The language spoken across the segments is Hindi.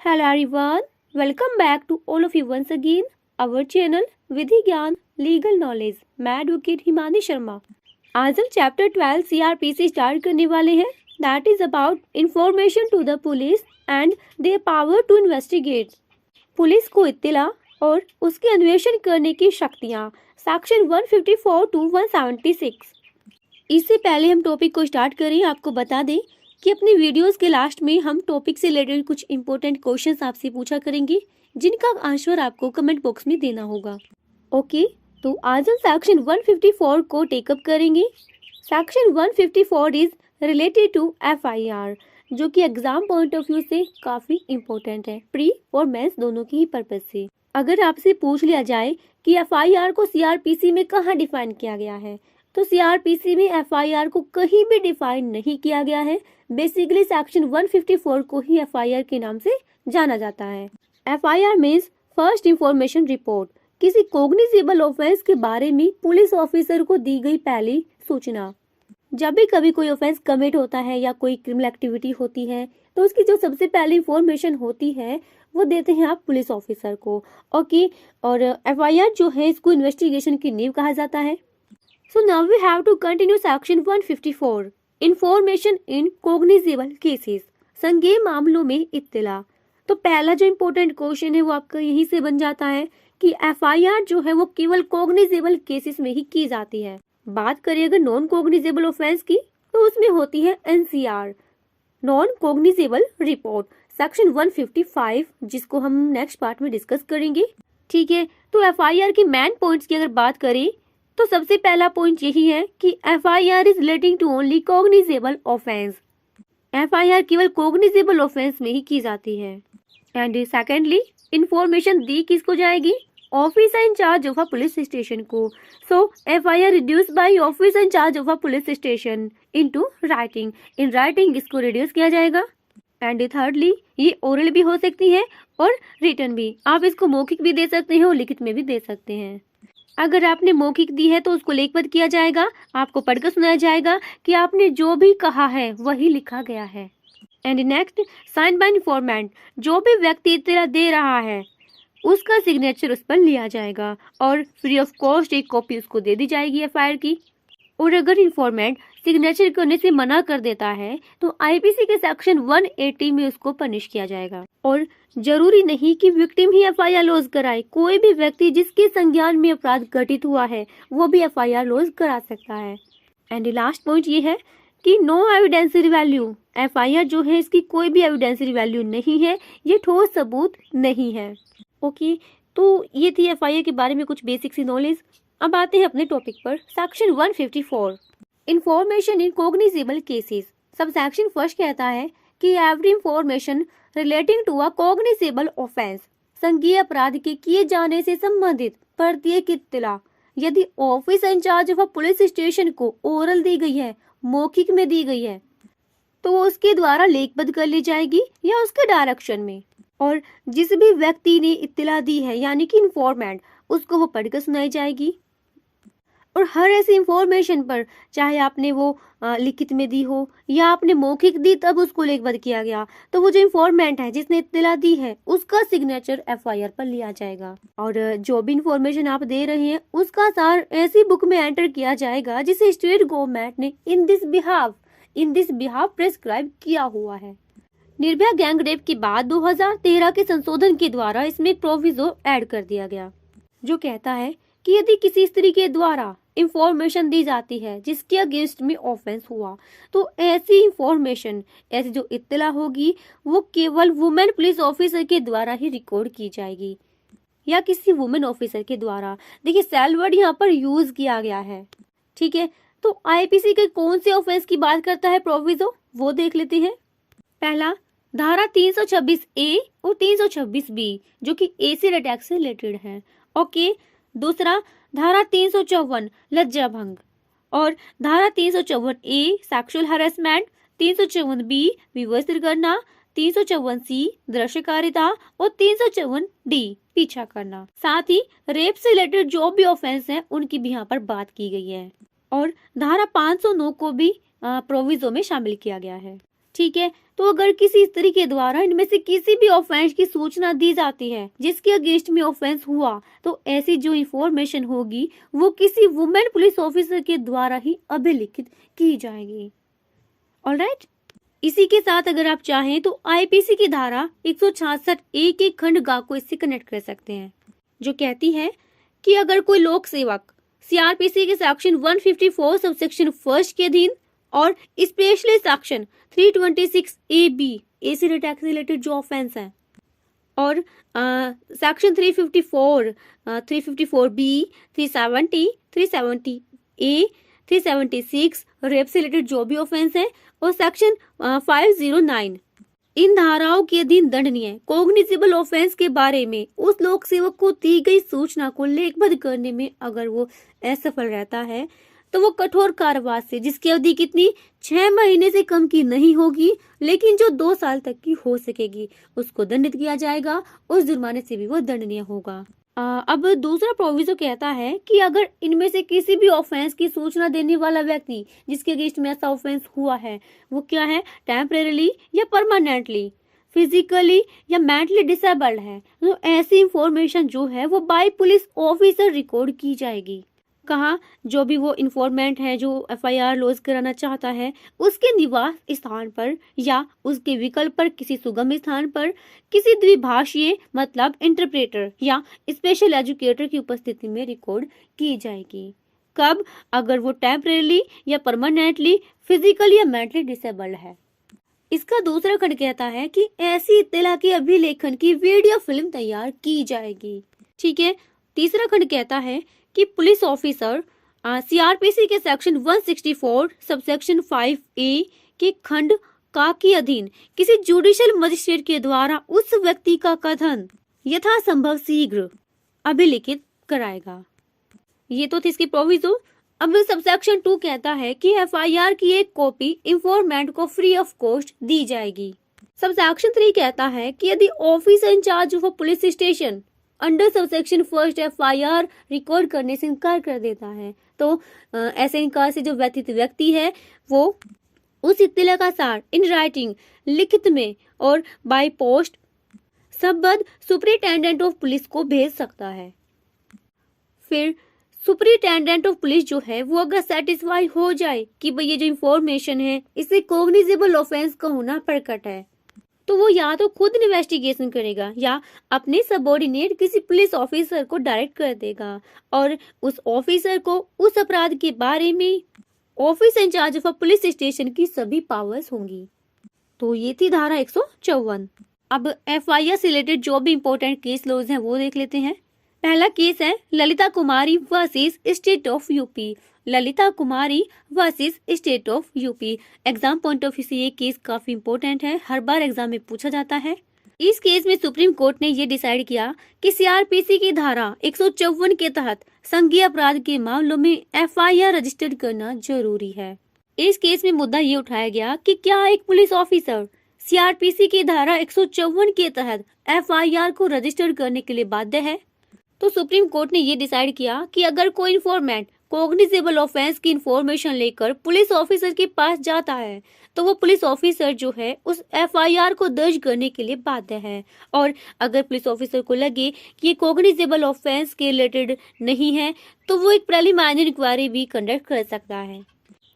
Hello everyone, welcome back to all of you once again, our channel Vidhi Gyan legal knowledge. मैं एडवोकेट हिमानी शर्मा। आज हम चैप्टर 12 CRPC स्टार्ट करने वाले हैं। That is about information to the police and their power to investigate. Police को इत्तला और उसके अन्वेषण करने की शक्तियाँ, सेक्शन 154 टू 176। इससे पहले हम टॉपिक को स्टार्ट करें, आपको बता दें कि अपने वीडियोस के लास्ट में हम टॉपिक से रिलेटेड कुछ इंपॉर्टेंट क्वेश्चंस आपसे पूछा करेंगे, जिनका आंसर आपको कमेंट बॉक्स में देना होगा। ओके, तो आज हम सेक्शन 154 को टेकअप करेंगे। Section 154 is related to FIR, जो कि एग्जाम पॉइंट ऑफ व्यू से काफ़ी इंपॉर्टेंट है, प्री और मेंस दोनों की ही पर्पज से। अगर आपसे पूछ लिया जाए कि FIR को CRPC में कहाँ डिफाइन किया गया है, तो CRPC में FIR को कहीं भी डिफाइन नहीं किया गया है। बेसिकली सेक्शन 154 को ही FIR के नाम से जाना जाता है। FIR means first information report, किसी कॉग्निजेबल ऑफेंस के बारे में पुलिस ऑफिसर को दी गई पहली सूचना। जब भी कभी कोई ऑफेंस कमिट होता है या कोई क्रिमिनल एक्टिविटी होती है, तो उसकी जो सबसे पहली इंफॉर्मेशन होती है वो देते हैं आप पुलिस ऑफिसर को। ओके, और FIR जो है इसको इन्वेस्टिगेशन की नींव कहा जाता है। So now we have to continue section 154, information in cognizable cases, संज्ञेय मामलों में इत्तला। तो पहला जो इम्पोर्टेंट क्वेश्चन है वो आपका यहीं से बन जाता है कि FIR जो है वो केवल कॉग्निजेबल केसेस में ही की जाती है। बात करें अगर नॉन कॉग्निजेबल ऑफेंस की, तो उसमें होती है NCR, non cognizable report, section 155, जिसको हम नेक्स्ट पार्ट में डिस्कस करेंगे। ठीक है, तो FIR की मेन पॉइंट्स की अगर बात करें तो सबसे पहला पॉइंट यही है कि FIR is relating to only cognizable offence. FIR केवल कॉग्निजेबल ऑफेंस में ही की जाती है। एंड सेकेंडली, इंफॉर्मेशन दी किसको जाएगी? Officer in charge of a police station को। सो FIR reduce by officer in charge of a police station into writing. In writing इसको रिड्यूस किया जाएगा। एंड थर्डली, ये ओरल भी हो सकती है और रिटन भी। आप इसको मौखिक भी दे सकते हैं और लिखित में भी दे सकते हैं। अगर आपने मौखिक दी है तो उसको लेखपद किया जाएगा, आपको पढ़कर सुनाया जाएगा कि आपने जो भी कहा है वही लिखा गया है। And next, sign by informant, जो भी व्यक्ति इत्तला दे रहा है उसका सिग्नेचर उस पर लिया जाएगा और फ्री ऑफ कॉस्ट एक कॉपी उसको दे दी जाएगी FIR की। और अगर इन्फॉर्मेंट सिग्नेचर करने से मना कर देता है तो IPC के सेक्शन 180 में उसको पनिश किया जाएगा। और जरूरी नहीं कि विक्टिम ही FIR लॉज कराए, कोई भी व्यक्ति जिसके संज्ञान में अपराध घटित हुआ है वो भी FIR लॉज करा सकता है। एंड लास्ट पॉइंट ये है कि नो एविडेंसरी वैल्यू, FIR जो है इसकी कोई भी एविडेंसरी वैल्यू नहीं है, ये ठोस सबूत नहीं है। ओके, तो ये थी FIR के बारे में कुछ बेसिक सी नॉलेज। अब आते हैं अपने टॉपिक पर। Section 154, information in cognizable cases. Sub section first कहता है कि every information relating to a cognizable offence, संज्ञेय अपराध के किए जाने से संबंधित प्रत्येक इत्तला यदि officer in charge of a police station को ओरल दी गई है, मौखिक में दी गई है, तो उसके द्वारा लेखबद्ध कर ली जाएगी या उसके डायरेक्शन में। और जिस भी व्यक्ति ने इत्तला दी है यानी कि इन्फॉर्मेंट, उसको वो पढ़कर सुनाई जाएगी। और हर ऐसी इंफॉर्मेशन पर, चाहे आपने वो लिखित में दी हो या आपने मौखिक दी तब उसको लेखबद्ध किया गया, तो वो जो इंफॉर्मेंट है जिसने इत्तला दी है उसका सिग्नेचर FIR पर लिया जाएगा। और जो भी इंफॉर्मेशन आप दे रहे हैं उसका सार ऐसी बुक में एंटर किया जाएगा जिसे स्टेट गवर्नमेंट ने इन दिस बिहाफ प्रेस्क्राइब किया हुआ है। निर्भया गैंग रेप के बाद 2013 के संशोधन के द्वारा इसमें एक प्रोविजो ऐड कर दिया गया, जो कहता है कि यदि किसी स्त्री के द्वारा इंफॉर्मेशन दी जाती है जिसके अगेंस्ट में ऑफेंस हुआ, तो ऐसी इंफॉर्मेशन, ऐसी जो इत्तला होगी वो केवल वुमेन पुलिस ऑफिसर के द्वारा ही रिकॉर्ड की जाएगी या किसी वुमेन ऑफिसर के द्वारा। देखिए, सेल वर्ड यहाँ पर यूज किया गया है। ठीक है, तो IPC के कौन से ऑफेंस की बात करता है प्रोविजो, वो देख लेते हैं। पहला, धारा 326A और 326B, जो कि एसिड अटैक से रिलेटेड है। ओके, दूसरा, धारा 354 लज्जा भंग, और धारा 354A सेक्सुअल हरासमेंट, 354B विवस्त्र करना, 354C दृश्यकारिता और 354D पीछा करना। साथ ही रेप से रिलेटेड जो भी ऑफेंस है उनकी भी यहाँ पर बात की गई है। और धारा 509 को भी प्रोविजो में शामिल किया गया है। ठीक है, तो अगर किसी स्त्री के द्वारा इनमें से किसी भी ऑफेंस की सूचना दी जाती है जिसके अगेंस्ट में ऑफेंस हुआ, तो ऐसी जो इंफॉर्मेशन होगी वो किसी वुमेन पुलिस ऑफिसर के द्वारा ही अभिलिखित की जाएगी। ऑलराइट, इसी के साथ अगर आप चाहें तो आईपीसी की धारा 166 ए के खंड ग को इससे कनेक्ट कर सकते हैं, जो कहती है कि अगर कोई लोक सेवक सीआरपीसी के सेक्शन 154 सबसेक्शन 1 के अधीन और specially section 326 A B acid attacks related जो ऑफेंस है और सेक्शन 354 354 बी 370 370 ए 376 रेप से रिलेटेड जो भी ऑफेंस है और सेक्शन 509 इन धाराओं के अधीन दंडनीय कोग्निजिबल ऑफेंस के बारे में उस लोक सेवक को दी गई सूचना को लेखबद्ध करने में अगर वो असफल रहता है तो वो कठोर कारावास से, जिसकी अवधि कितनी 6 महीने से कम की नहीं होगी लेकिन जो 2 साल तक की हो सकेगी, उसको दंडित किया जाएगा। उस जुर्माने से भी वो दंडनीय होगा। अब दूसरा प्रोविजो कहता है कि अगर इनमें से किसी भी ऑफेंस की सूचना देने वाला व्यक्ति जिसके अगेंस्ट में ऐसा ऑफेंस हुआ है वो क्या है, टेम्परेरीली या परमानेंटली, फिजिकली या मेंटली डिसेबल्ड है, तो ऐसी इंफॉर्मेशन जो है वो बाय पुलिस ऑफिसर रिकॉर्ड की जाएगी। कहा, जो भी वो इन्फॉर्मेंट है जो एफआईआर लॉन्च कराना चाहता है उसके निवास स्थान पर या उसके विकल्प पर किसी सुगम स्थान पर किसी द्विभाषीय मतलब इंटरप्रेटर या स्पेशल एजुकेटर की उपस्थिति में रिकॉर्ड की जाएगी। कब, अगर वो टेम्परेरी या परमानेंटली फिजिकली या मेंटली डिसेबल्ड है। इसका दूसरा खंड कहता है कि ऐसी इत्तला के अभिलेखन की वीडियो फिल्म तैयार की जाएगी। ठीक है। तीसरा खंड कहता है कि पुलिस ऑफिसर सीआरपीसी के सेक्शन 164 सबसेक्शन 5 ए के खंड का के अधीन किसी जुडिशियल मजिस्ट्रेट के द्वारा उस व्यक्ति का कथन यथासंभव शीघ्र अभिलिखित कराएगा। ये तो थी इसकी प्रोविजो। अब सबसेक्शन 2 कहता है कि एफआईआर की एक कॉपी इंफॉर्मेंट को फ्री ऑफ कॉस्ट दी जाएगी। सबसेक्शन 3 कहता है कि यदि officer in charge of police station under subsection 1 FIR record करने से इनकार कर देता है तो ऐसे इनकार से जो व्यथित व्यक्ति है वो उस इत्तला का सार इन राइटिंग लिखित में और बाय पोस्ट संबद्ध सुपरिटेंडेंट ऑफ पुलिस को भेज सकता है। फिर सुपरिटेंडेंट ऑफ पुलिस जो है वो अगर सेटिस्फाई हो जाए कि भाई ये जो इंफॉर्मेशन है इससे कॉग्निजेबल ऑफेंस का होना प्रकट है तो वो या तो खुद इन्वेस्टिगेशन करेगा या अपने सबऑर्डिनेट किसी पुलिस ऑफिसर को डायरेक्ट कर देगा और उस ऑफिसर को उस अपराध के बारे में office in charge of police station की सभी पावर्स होंगी। तो ये थी धारा 154। अब एफआईआर से रिलेटेड जो भी इंपॉर्टेंट केस लॉज हैं वो देख लेते हैं। पहला केस है Lalita Kumari versus State of UP. Lalita Kumari versus State of UP. Exam point of view से ये केस काफी इंपॉर्टेंट है, हर बार एग्जाम में पूछा जाता है। इस केस में सुप्रीम कोर्ट ने ये डिसाइड किया कि सीआरपीसी की धारा 154 के तहत संज्ञेय अपराध के मामलों में एफआईआर रजिस्टर्ड करना जरूरी है। इस केस में मुद्दा ये उठाया गया कि क्या एक पुलिस ऑफिसर सीआरपीसी की धारा 154 के तहत एफआईआर को रजिस्टर्ड करने के लिए बाध्य है। तो सुप्रीम कोर्ट ने ये डिसाइड किया कि अगर कोई इन्फॉर्मेंट कॉग्निजेबल ऑफेंस की इंफॉर्मेशन लेकर पुलिस ऑफिसर के पास जाता है तो वो पुलिस ऑफिसर जो है उस एफआईआर को दर्ज करने के लिए बाध्य है। और अगर पुलिस ऑफिसर को लगे कि ये कॉग्निजेबल ऑफेंस के रिलेटेड नहीं है तो वो एक प्रीलिमिनरी इंक्वायरी भी कंडक्ट कर सकता है।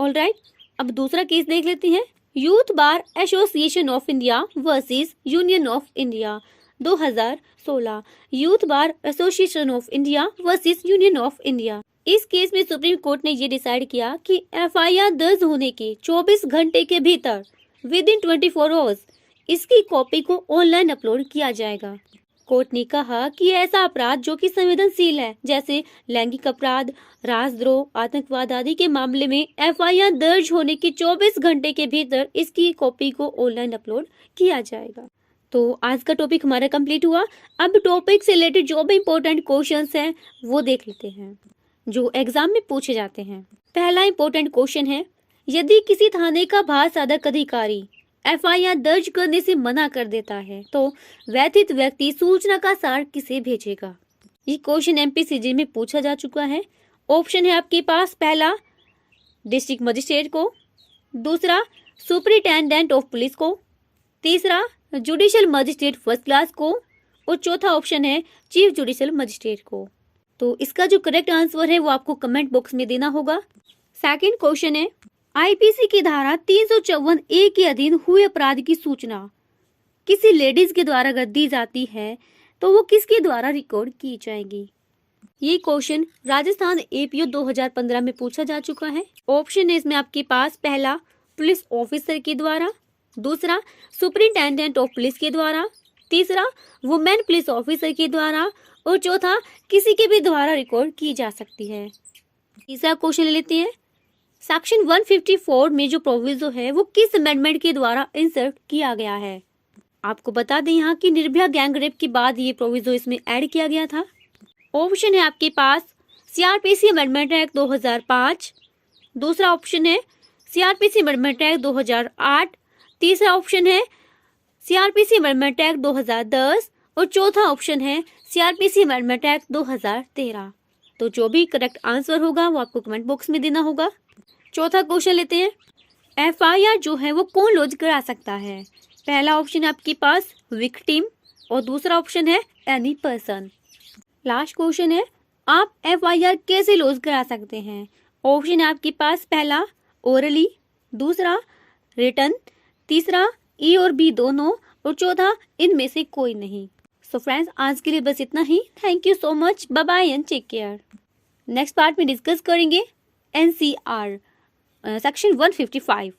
ऑलराइट, अब दूसरा केस देख लेते हैं। Youth bar association of India versus union of India 2016। Youth bar association of India versus union of India. इस केस में सुप्रीम कोर्ट ने ये डिसाइड किया कि एफआईआर दर्ज होने के 24 घंटे के भीतर विद इन 24 आवर्स इसकी कॉपी को ऑनलाइन अपलोड किया जाएगा। कोर्ट ने कहा कि ऐसा अपराध जो कि संवेदनशील है जैसे लैंगिक अपराध, राजद्रोह, आतंकवाद आदि के मामले में एफआईआर दर्ज होने के 24 घंटे के भीतर इसकी कॉपी को ऑनलाइन अपलोड किया जाएगा। तो आज का टॉपिक हमारा कंप्लीट हुआ। अब टॉपिक से रिलेटेड जो भी इंपॉर्टेंट क्वेश्चंस हैं वो देख लेते हैं जो एग्जाम में पूछे जाते हैं। पहला इंपॉर्टेंट क्वेश्चन है, यदि किसी थाने का भार साधक अधिकारी एफआईआर दर्ज करने से मना कर देता है तो व्यथित व्यक्ति सूचना का सार किसे भेजेगा? ये क्वेश्चन एमपीसीजी में पूछा जा चुका है। ऑप्शन है आपके पास, पहला डिस्ट्रिक्ट मजिस्ट्रेट को, दूसरा सुपरिटेंडेंट ऑफ पुलिस को, तीसरा जुडिशियल मजिस्ट्रेट फर्स्ट क्लास को, और चौथा ऑप्शन है चीफ जुडिशियल मजिस्ट्रेट को। तो इसका जो करेक्ट आंसर है वो आपको कमेंट बॉक्स में देना होगा। सेकंड क्वेश्चन है, आईपीसी की धारा 354A के अधीन हुए अपराध की सूचना किसी लेडीज के द्वारा अगर दी जाती है तो वो किसके द्वारा रिकॉर्ड की जाएगी। ये क्वेश्चन राजस्थान एपीओ 2015 में पूछा जा चुका है। ऑप्शन है इसमें आपके पास, पहला पुलिस ऑफिसर के द्वारा, दूसरा सुपरिंटेंडेंट ऑफ पुलिस के द्वारा, तीसरा वुमेन पुलिस ऑफिसर के द्वारा, और चौथा किसी के भी द्वारा रिकॉर्ड की जा सकती है। तीसरा क्वेश्चन ले लेते हैं, सेक्शन 154 में जो प्रोविजो है वो किस अमेंडमेंट के द्वारा इंसर्ट किया गया है। आपको बता दें यहाँ की निर्भया गैंग रेप के बाद ये प्रोविजो इसमें ऐड किया गया था। ऑप्शन है आपके पास सीआरपीसी अमेंडमेंट एक्ट 2005, दूसरा ऑप्शन है सीआरपीसी अमेंडमेंट एक्ट 2008, तीसरा ऑप्शन है सीआरपीसी अमेंडमेंट एक्ट 2010, और चौथा ऑप्शन है सीआरपीसी अमेंडमेंट एक्ट 2013। तो जो भी करेक्ट आंसर होगा वो आपको कमेंट बॉक्स में देना होगा। चौथा क्वेश्चन लेते हैं, एफआईआर जो है वो कौन लॉन्च करा सकता है। पहला ऑप्शन है आपके पास विक्टिम, और दूसरा ऑप्शन है एनी पर्सन। लास्ट क्वेश्चन है, आप एफआईआर कैसे लॉन्च करा सकते हैं। ऑप्शन है आपके पास, पहला ओरली, दूसरा रिटन, तीसरा ई और बी दोनों, और चौथा इनमें से कोई नहीं। सो फ्रेंड्स, आज के लिए बस इतना ही। Thank you so much, bye bye and take care. Next part में डिस्कस करेंगे एनसीआर सेक्शन 155।